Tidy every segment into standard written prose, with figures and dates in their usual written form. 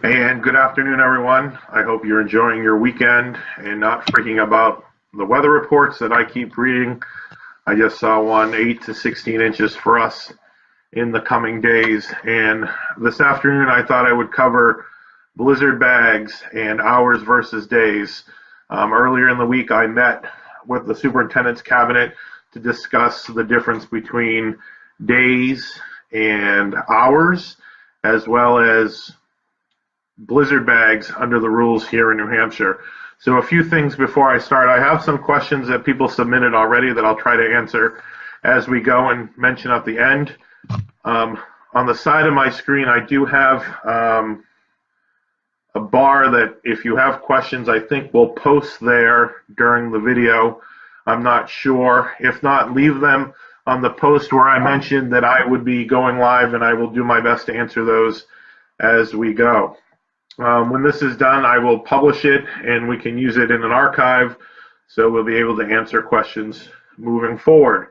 And good afternoon, everyone. I hope you're enjoying your weekend and not freaking about the weather reports that I keep reading. I just saw one 8 to 16 inches for us in the coming days. And this afternoon, I thought I would cover blizzard bags and hours versus days. Earlier in the week, I met with the superintendent's cabinet to discuss the difference between days and hours, as well as blizzard bags under the rules here in New Hampshire. So a few things before I start. I have some questions that people submitted already that I'll try to answer as we go and mention at the end. On the side of my screen, I do have a bar that if you have questions, I think we'll post there during the video. I'm not sure. If not, leave them on the post where I mentioned that I would be going live, and I will do my best to answer those as we go. When this is done, I will publish it and we can use it in an archive, so we'll be able to answer questions moving forward.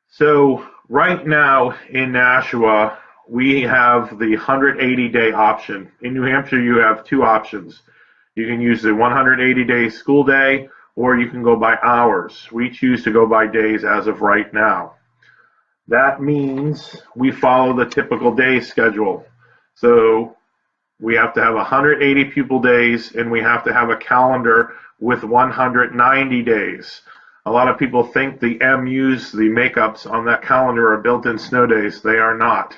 So right now in Nashua, we have the 180-day option. In New Hampshire, you have two options. You can use the 180-day school day, or you can go by hours. We choose to go by days as of right now. That means we follow the typical day schedule. So we have to have 180 pupil days, and we have to have a calendar with 190 days. A lot of people think the MUs, the makeups on that calendar, are built-in snow days. They are not.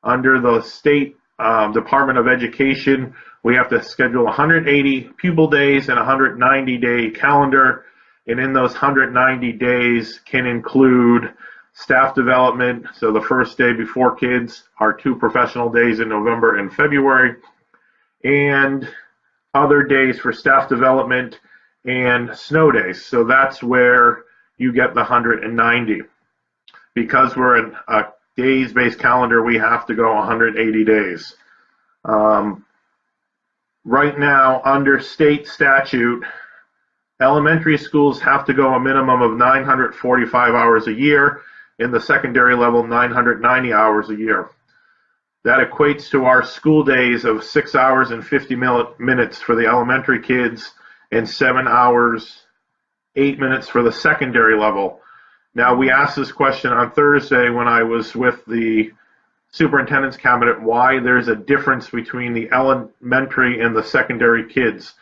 Under the state Department of Education, we have to schedule 180 pupil days and a 190-day calendar, and in those 190 days can include staff development. So the first day before kids are 2 professional days in November and February, and other days for staff development and snow days. So that's where you get the 190. Because we're in a days-based calendar, we have to go 180 days. Right now, under state statute, elementary schools have to go a minimum of 945 hours a year. In the secondary level, 990 hours a year. That equates to our school days of 6 hours and 50 minutes for the elementary kids and 7 hours, 8 minutes for the secondary level. Now, we asked this question on Thursday when I was with the superintendent's cabinet, why there's a difference between the elementary and the secondary kids.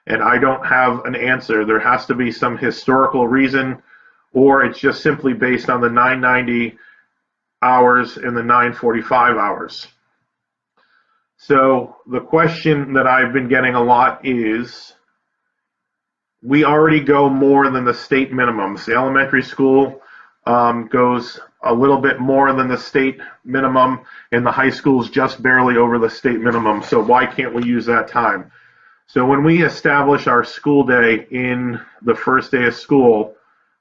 And I don't have an answer. There has to be some historical reason, or it's just simply based on the 990 hours and the 945 hours. So the question that I've been getting a lot is, we already go more than the state minimums. The elementary school goes a little bit more than the state minimum, and the high school is just barely over the state minimum. So why can't we use that time? So when we establish our school day in the first day of school,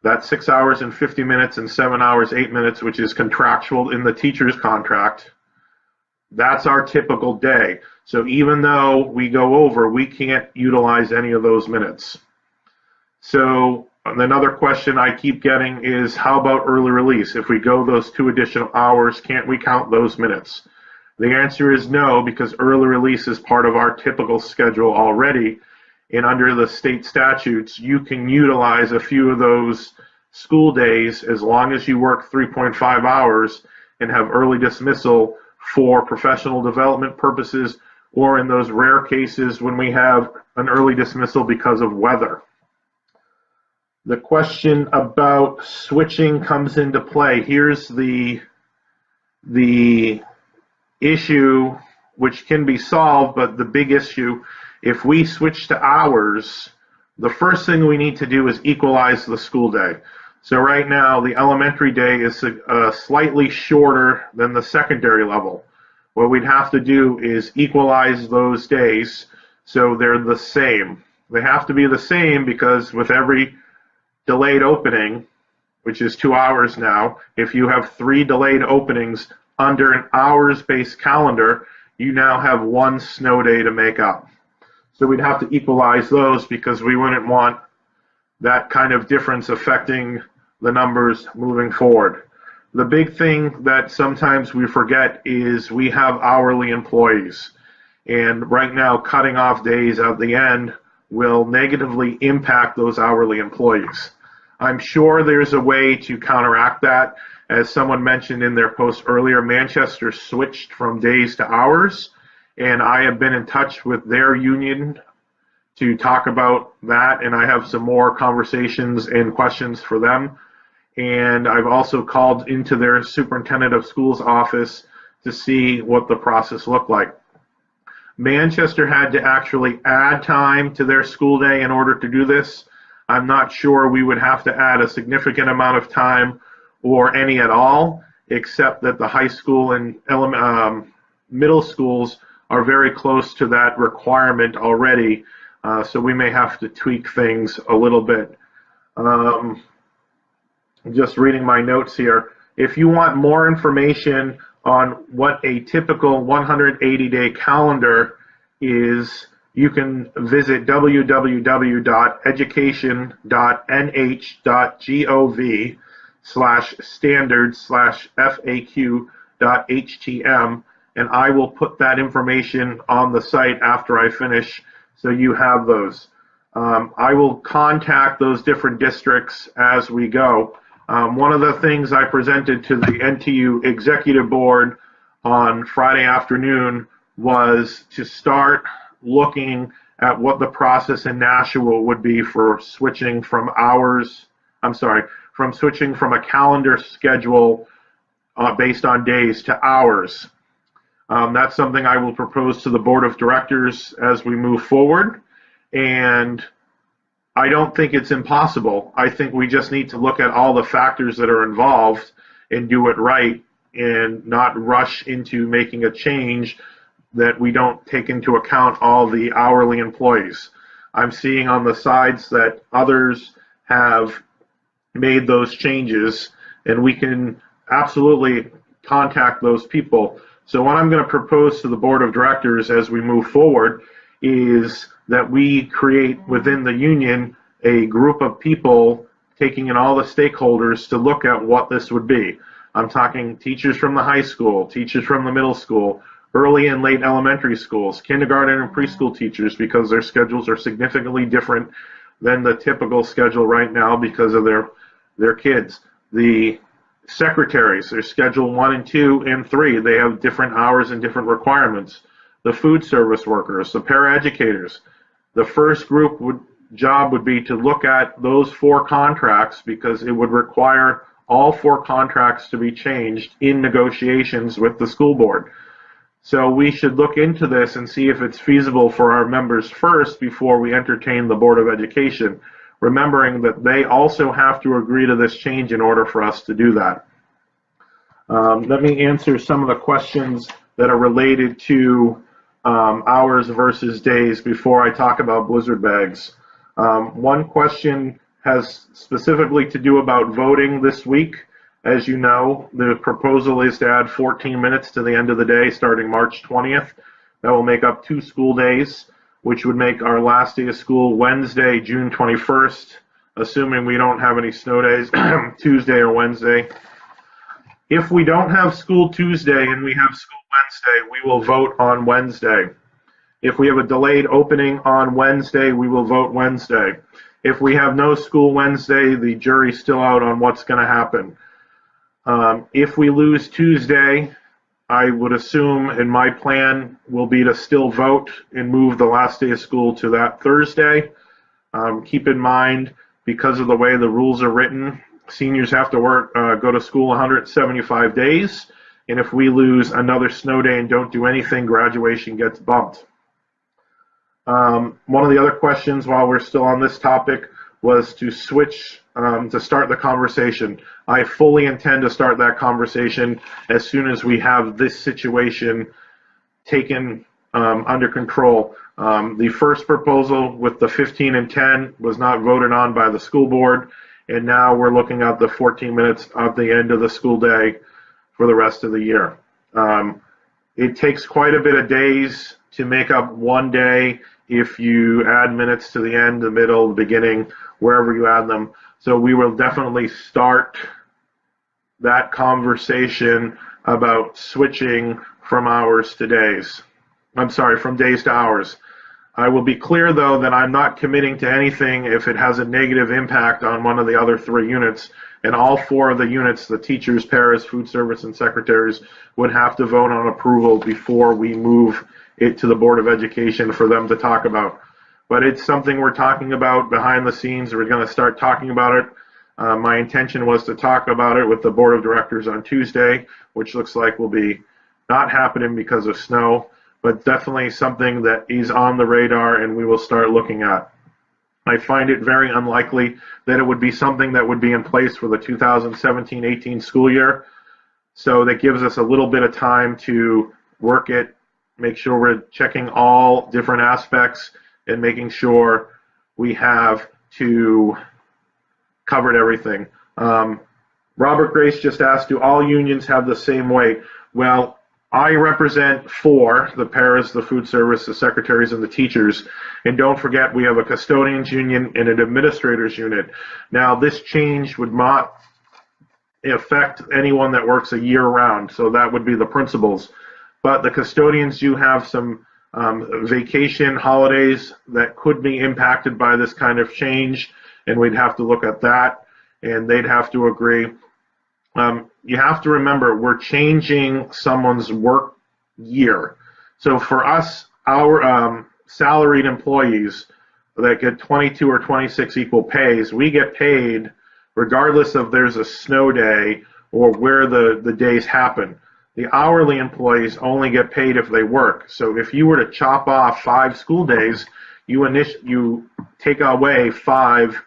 that's 6 hours and 50 minutes and 7 hours, 8 minutes, which is contractual in the teacher's contract. That's our typical day. So even though we go over, we can't utilize any of those minutes. So another question I keep getting is, how about early release? If we go those 2 additional hours, can't we count those minutes? The answer is no, because early release is part of our typical schedule already. And under the state statutes, you can utilize a few of those school days as long as you work 3.5 hours and have early dismissal for professional development purposes, or in those rare cases when we have an early dismissal because of weather. The question about switching comes into play. Here's the issue, which can be solved, but the big issue, if we switch to hours, the first thing we need to do is equalize the school day. So right now, the elementary day is slightly shorter than the secondary level. What we'd have to do is equalize those days so they're the same. They have to be the same because with every delayed opening, which is 2 hours now, if you have 3 delayed openings under an hours-based calendar, you now have 1 snow day to make up. So we'd have to equalize those because we wouldn't want that kind of difference affecting the numbers moving forward. The big thing that sometimes we forget is we have hourly employees. And right now, cutting off days at the end will negatively impact those hourly employees. I'm sure there's a way to counteract that. As someone mentioned in their post earlier, Manchester switched from days to hours, and I have been in touch with their union to talk about that, and I have some more conversations and questions for them. And I've also called into their superintendent of schools office to see what the process looked like. Manchester had to actually add time to their school day in order to do this. I'm not sure we would have to add a significant amount of time or any at all, except that the high school and middle schools are very close to that requirement already, so we may have to tweak things a little bit. Just reading my notes here. If you want more information on what a typical 180-day calendar is, you can visit www.education.nh.gov/standards/faq.htm, and I will put that information on the site after I finish, so you have those. I will contact those different districts as we go. One of the things I presented to the NTU Executive Board on Friday afternoon was to start looking at what the process in Nashua would be for switching from switching from a calendar schedule based on days to hours. That's something I will propose to the Board of Directors as we move forward, and I don't think it's impossible. I think we just need to look at all the factors that are involved and do it right and not rush into making a change that we don't take into account all the hourly employees. I'm seeing on the sides that others have made those changes, and we can absolutely contact those people. So what I'm going to propose to the Board of Directors as we move forward is that we create within the union a group of people taking in all the stakeholders to look at what this would be. I'm talking teachers from the high school, teachers from the middle school, early and late elementary schools, kindergarten and preschool teachers, because their schedules are significantly different than the typical schedule right now because of their kids. The secretaries, their schedule 1 and 2 and 3, they have different hours and different requirements. The food service workers, the paraeducators. The first job would be to look at those 4 contracts, because it would require all 4 contracts to be changed in negotiations with the school board. So we should look into this and see if it's feasible for our members first before we entertain the Board of Education, remembering that they also have to agree to this change in order for us to do that. Let me answer some of the questions that are related to hours versus days before I talk about blizzard bags. One question has specifically to do about voting this week. As you know, the proposal is to add 14 minutes to the end of the day starting March 20th. That will make up 2 school days, which would make our last day of school Wednesday, June 21st, assuming we don't have any snow days, Tuesday or Wednesday. If we don't have school Tuesday and we have school Wednesday, we will vote on Wednesday. If we have a delayed opening on Wednesday, we will vote Wednesday. If we have no school Wednesday, the jury's still out on what's going to happen. If we lose Tuesday, I would assume, and my plan will be to still vote and move the last day of school to that Thursday. Keep in mind, because of the way the rules are written, seniors have to go to school 175 days, and if we lose another snow day and don't do anything, graduation gets bumped. One of the other questions while we're still on this topic was to switch to start the conversation. I fully intend to start that conversation as soon as we have this situation taken under control. The first proposal with the 15 and 10 was not voted on by the school board, and now we're looking at the 14 minutes at the end of the school day for the rest of the year. It takes quite a bit of days to make up one day if you add minutes to the end, the middle, the beginning, wherever you add them. So we will definitely start that conversation about switching from hours to days. I'm sorry, from days to hours. I will be clear, though, that I'm not committing to anything if it has a negative impact on one of the other 3 units. And all 4 of the units, the teachers, paras, food service, and secretaries, would have to vote on approval before we move it to the Board of Education for them to talk about. But it's something we're talking about behind the scenes. We're going to start talking about it. My intention was to talk about it with the Board of Directors on Tuesday, which looks like will be not happening because of snow, but definitely something that is on the radar and we will start looking at. I find it very unlikely that it would be something that would be in place for the 2017-18 school year. So that gives us a little bit of time to work it, make sure we're checking all different aspects and making sure we have to covered everything. Robert Grace just asked, do all unions have the same weight? Well, I represent 4, the paras, the food service, the secretaries, and the teachers. And don't forget, we have a custodians union and an administrators unit. Now, this change would not affect anyone that works a year round, so that would be the principals. But the custodians do have some vacation holidays that could be impacted by this kind of change, and we'd have to look at that, and they'd have to agree. You have to remember, we're changing someone's work year. So for us, our salaried employees that get 22 or 26 equal pays, we get paid regardless of there's a snow day or where the days happen. The hourly employees only get paid if they work. So if you were to chop off 5 school days, you take away 5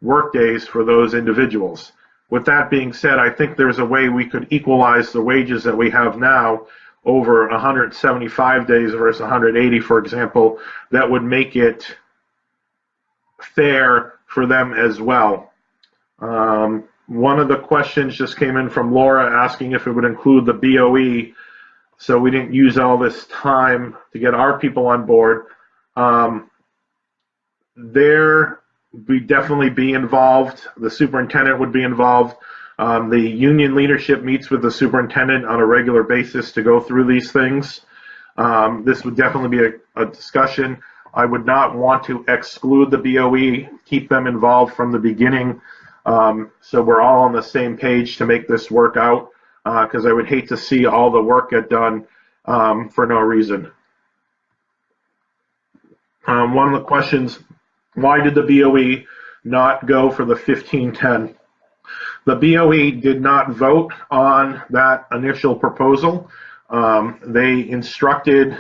work days for those individuals. With that being said, I think there's a way we could equalize the wages that we have now over 175 days versus 180, for example, that would make it fair for them as well. One of the questions just came in from Laura asking if it would include the BOE, so we didn't use all this time to get our people on board. We'd definitely be involved. The superintendent would be involved. The union leadership meets with the superintendent on a regular basis to go through these things. This would definitely be a discussion. I would not want to exclude the BOE, keep them involved from the beginning, so we're all on the same page to make this work out, because I would hate to see all the work get done for no reason. One of the questions, why did the BOE not go for the 1510? The BOE did not vote on that initial proposal. They instructed,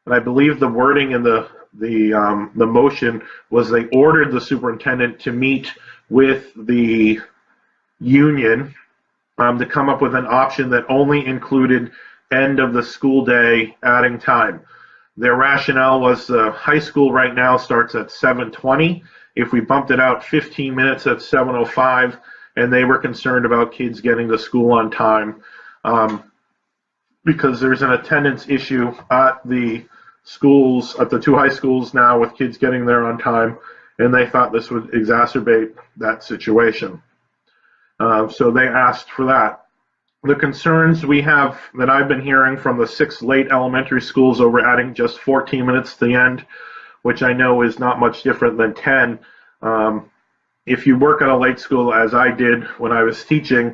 and I believe the wording in the motion was they ordered the superintendent to meet with the union to come up with an option that only included end of the school day adding time. Their rationale was the high school right now starts at 7:20. If we bumped it out 15 minutes at 7:05, and they were concerned about kids getting to school on time, because there's an attendance issue at the schools, at the 2 high schools now with kids getting there on time, and they thought this would exacerbate that situation. So they asked for that. The concerns we have that I've been hearing from the 6 late elementary schools over adding just 14 minutes to the end, which I know is not much different than 10. If you work at a late school, as I did when I was teaching,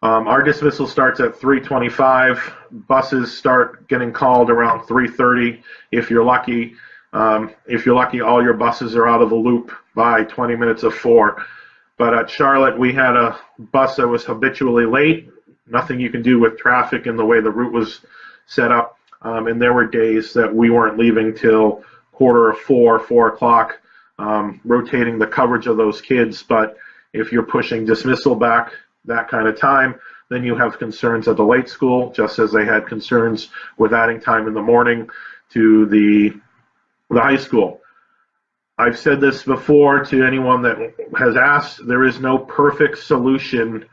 our dismissal starts at 3:25. Buses start getting called around 3:30 if you're lucky. If you're lucky, all your buses are out of the loop by 20 minutes of 4. But at Charlotte, we had a bus that was habitually late. Nothing you can do with traffic and the way the route was set up. And there were days that we weren't leaving till 3:45, 4 o'clock, rotating the coverage of those kids. But if you're pushing dismissal back that kind of time, then you have concerns at the late school, just as they had concerns with adding time in the morning to the high school. I've said this before to anyone that has asked, there is no perfect solution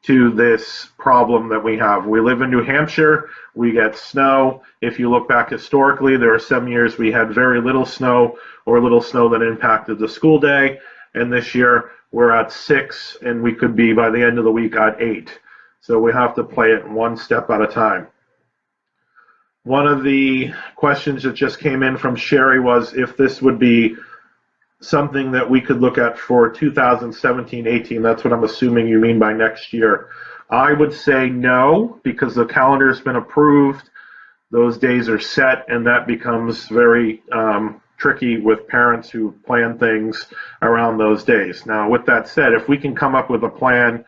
to this problem that we have. We live in New Hampshire, we get snow. If you look back historically, there are some years we had very little snow or little snow that impacted the school day, and this year we're at 6 and we could be by the end of the week at 8. So we have to play it one step at a time. One of the questions that just came in from Sherry was if this would be something that we could look at for 2017-18. That's what I'm assuming you mean by next year. I would say no, because the calendar has been approved, those days are set, and that becomes very tricky with parents who plan things around those days. Now, with that said, if we can come up with a plan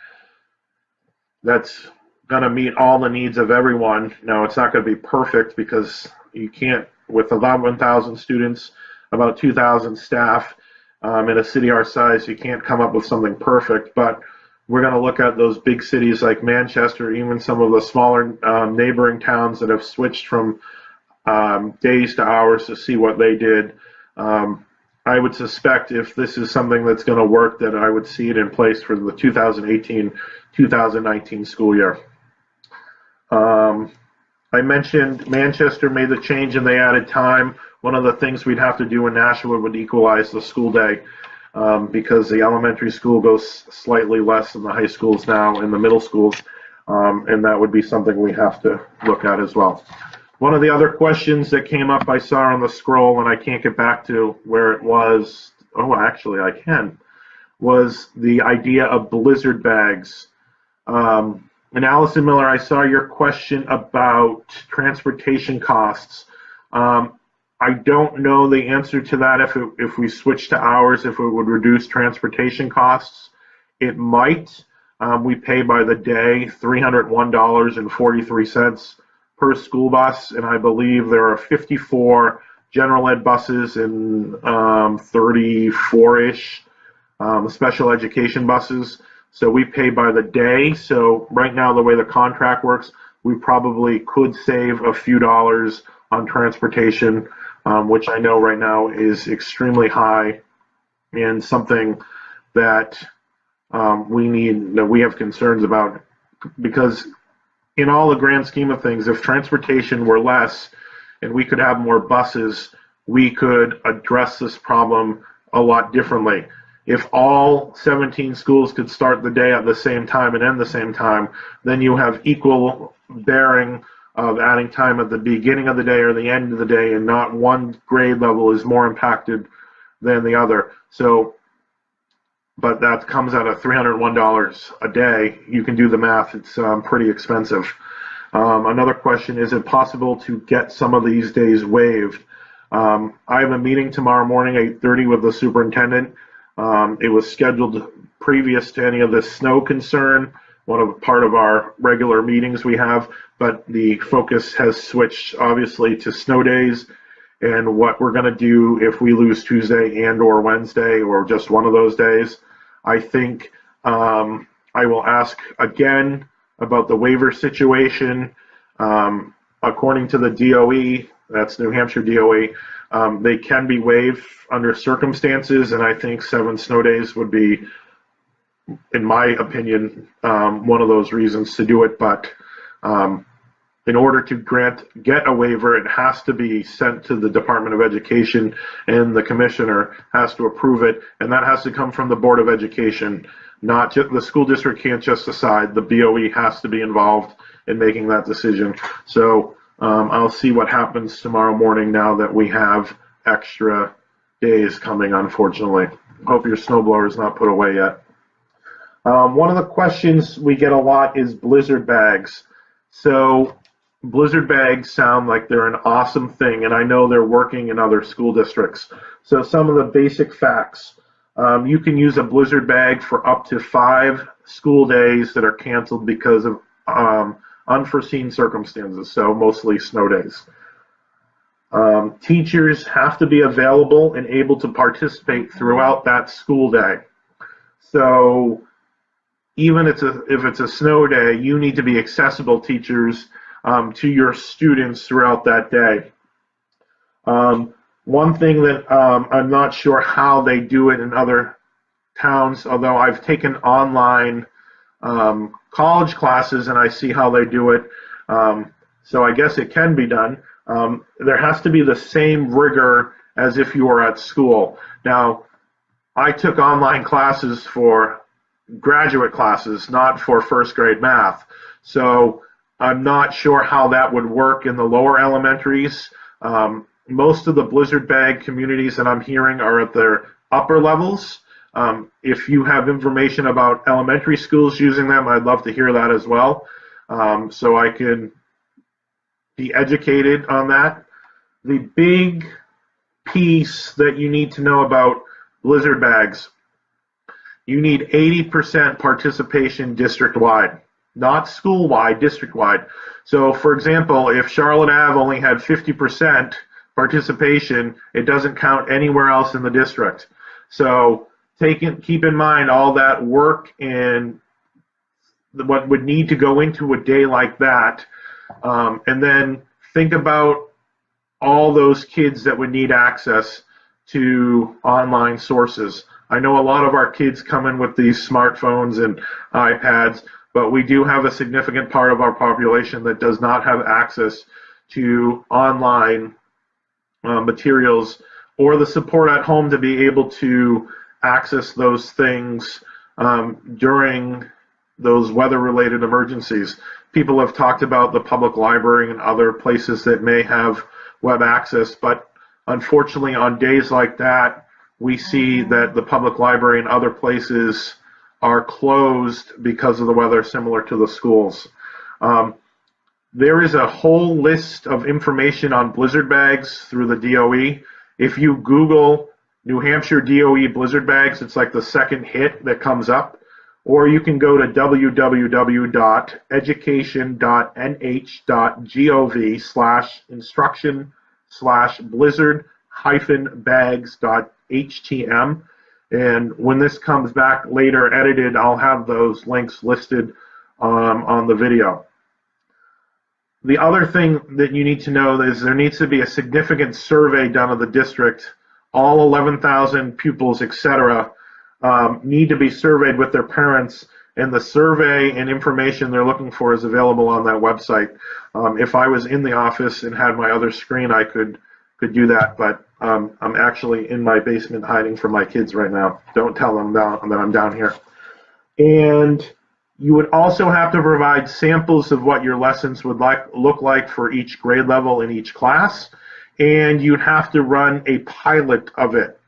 that's going to meet all the needs of everyone, now it's not going to be perfect because you can't, with 11,000 students, about 2,000 staff, in a city our size, you can't come up with something perfect, but we're going to look at those big cities like Manchester, even some of the smaller neighboring towns that have switched from days to hours to see what they did. I would suspect if this is something that's going to work, that I would see it in place for the 2018-2019 school year. I mentioned Manchester made the change and they added time. One of the things we'd have to do in Nashua would equalize the school day because the elementary school goes slightly less than the high schools now and the middle schools, and that would be something we have to look at as well. One of the other questions that came up I saw on the scroll, and I can't get back to where it was, oh actually I can, was the idea of blizzard bags. And Allison Miller, I saw your question about transportation costs. I don't know the answer to that. If we switch to hours, if it would reduce transportation costs, it might. We pay by the day, $301.43 per school bus, and I believe there are 54 general ed buses and 34-ish special education buses. So we pay by the day. So right now, the way the contract works, we probably could save a few dollars on transportation, which I know right now is extremely high and something that we have concerns about, because in all the grand scheme of things, if transportation were less and we could have more buses, we could address this problem a lot differently. If all 17 schools could start the day at the same time and end the same time, then you have equal bearing of adding time at the beginning of the day or the end of the day, and not one grade level is more impacted than the other. So, but that comes out at $301 a day. You can do the math. It's pretty expensive. Another question, is it possible to get some of these days waived? I have a meeting tomorrow morning, 8:30, with the superintendent. It was scheduled previous to any of this snow concern, part of our regular meetings we have, but the focus has switched obviously to snow days and what we're going to do if we lose Tuesday and or Wednesday or just one of those days. I think I will ask again about the waiver situation. According to the DOE, that's New Hampshire DOE, they can be waived under circumstances, and I think 7 snow days would be, in my opinion, one of those reasons to do it. But in order to get a waiver, it has to be sent to the Department of Education, and the commissioner has to approve it, and that has to come from the Board of Education. Not just the school district can't just decide. The BOE has to be involved in making that decision. So I'll see what happens tomorrow morning now that we have extra days coming, unfortunately. Hope your snowblower is not put away yet. One of the questions we get a lot is blizzard bags. So blizzard bags sound like they're an awesome thing, and I know they're working in other school districts. So some of the basic facts. You can use a blizzard bag for up to 5 school days that are canceled because of unforeseen circumstances, so mostly snow days. Teachers have to be available and able to participate throughout that school day. So even if it's a snow day, you need to be accessible, teachers, to your students throughout that day. One thing that I'm not sure how they do it in other towns, although I've taken online college classes and I see how they do it, so I guess it can be done. There has to be the same rigor as if you were at school. Now, I took online classes for graduate classes, not for first grade math. So I'm not sure how that would work in the lower elementaries. Most of the blizzard bag communities that I'm hearing are at their upper levels. If you have information about elementary schools using them, I'd love to hear that as well, so I can be educated on that. The big piece that you need to know about blizzard bags, you need 80% participation district-wide, not school-wide, district-wide. So, for example, if Charlotte Ave only had 50% participation, it doesn't count anywhere else in the district. So keep in mind all that work and what would need to go into a day like that, and then think about all those kids that would need access to online sources. I know a lot of our kids come in with these smartphones and iPads, but we do have a significant part of our population that does not have access to online materials or the support at home to be able to access those things during those weather-related emergencies. People have talked about the public library and other places that may have web access, but unfortunately on days like that, we see that the public library and other places are closed because of the weather, similar to the schools. There is a whole list of information on blizzard bags through the DOE. If you Google New Hampshire DOE blizzard bags, it's like the second hit that comes up. Or you can go to www.education.nh.gov/instruction/blizzard-bags.htm. And when this comes back later edited, I'll have those links listed on the video. The other thing that you need to know is there needs to be a significant survey done of the district. All 11,000 pupils, etc., need to be surveyed with their parents, and the survey and information they're looking for is available on that website. If I was in the office and had my other screen, I could do that, but I'm actually in my basement hiding from my kids right now. Don't tell them that I'm down here. And you would also have to provide samples of what your lessons would look like for each grade level in each class, and you'd have to run a pilot of it.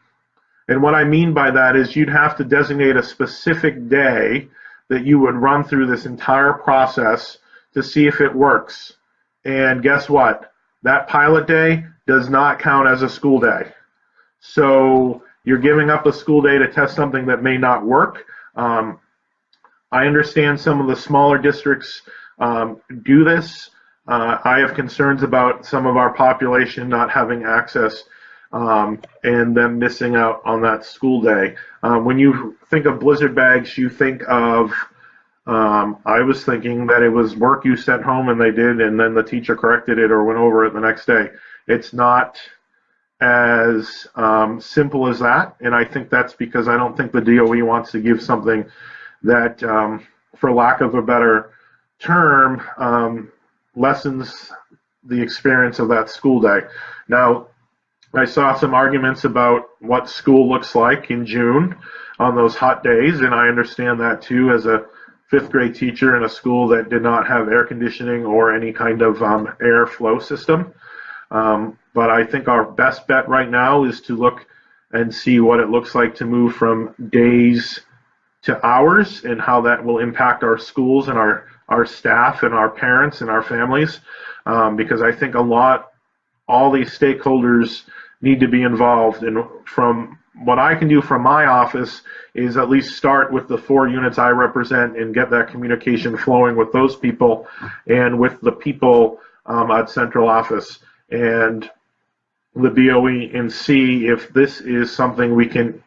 And what I mean by that is you'd have to designate a specific day that you would run through this entire process to see if it works. And guess what? That pilot day does not count as a school day. So you're giving up a school day to test something that may not work. I understand some of the smaller districts do this. I have concerns about some of our population not having access and them missing out on that school day. When you think of blizzard bags, you think of, I was thinking that it was work you sent home and they did, and then the teacher corrected it or went over it the next day. It's not as simple as that, and I think that's because I don't think the DOE wants to give something that, for lack of a better term, lessens the experience of that school day. Now, I saw some arguments about what school looks like in June on those hot days, and I understand that too as a fifth grade teacher in a school that did not have air conditioning or any kind of air flow system. But I think our best bet right now is to look and see what it looks like to move from days to hours and how that will impact our schools and our staff and our parents and our families, because I think all these stakeholders need to be involved. And from what I can do from my office is at least start with the 4 units I represent and get that communication flowing with those people and with the people at central office and the BOE, and see if this is something we can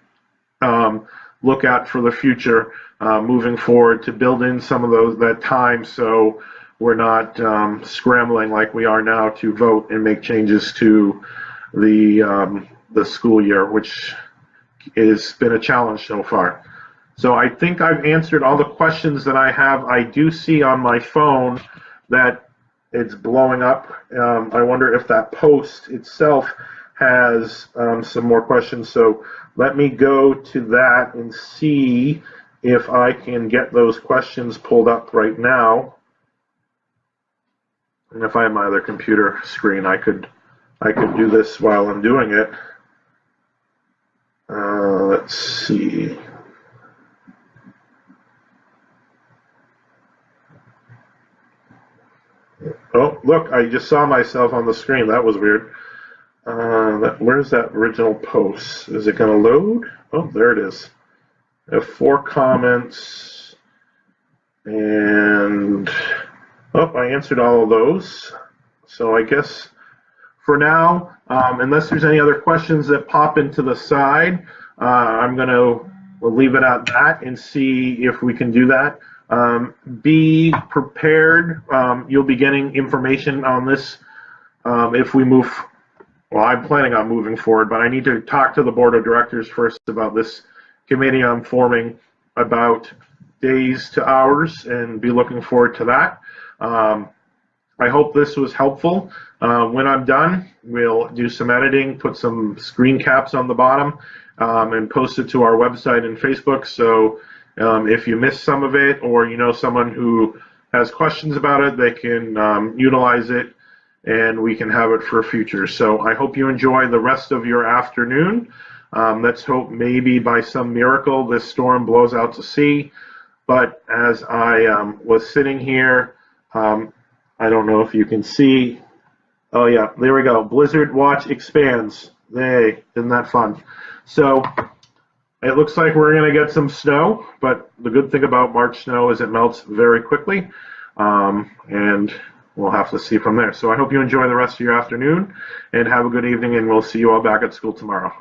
look at for the future moving forward to build in some of that time so we're not scrambling like we are now to vote and make changes to the school year, which has been a challenge so far. So I think I've answered all the questions that I have. I do see on my phone that it's blowing up. I wonder if that post itself has some more questions. So let me go to that and see if I can get those questions pulled up right now. And if I had my other computer screen, I could do this while I'm doing it. Let's see. Oh, look, I just saw myself on the screen. That was weird. Where's that original post? Is it going to load? Oh, there it is. I have 4 comments, and I answered all of those. So I guess for now, unless there's any other questions that pop into the side, we'll leave it at that and see if we can do that. Be prepared. You'll be getting information on this if we move. Well, I'm planning on moving forward, but I need to talk to the board of directors first about this committee I'm forming about days to hours, and be looking forward to that. I hope this was helpful. When I'm done, we'll do some editing, put some screen caps on the bottom, and post it to our website and Facebook. So if you missed some of it, or you know someone who has questions about it, they can utilize it, and we can have it for future. So I hope you enjoy the rest of your afternoon. Let's hope maybe by some miracle this storm blows out to sea. But as I was sitting here, I don't know if you can see. Oh yeah, there we go. Blizzard Watch expands. Hey, isn't that fun? So it looks like we're going to get some snow, but the good thing about March snow is it melts very quickly, and we'll have to see from there. So I hope you enjoy the rest of your afternoon, and have a good evening, and we'll see you all back at school tomorrow.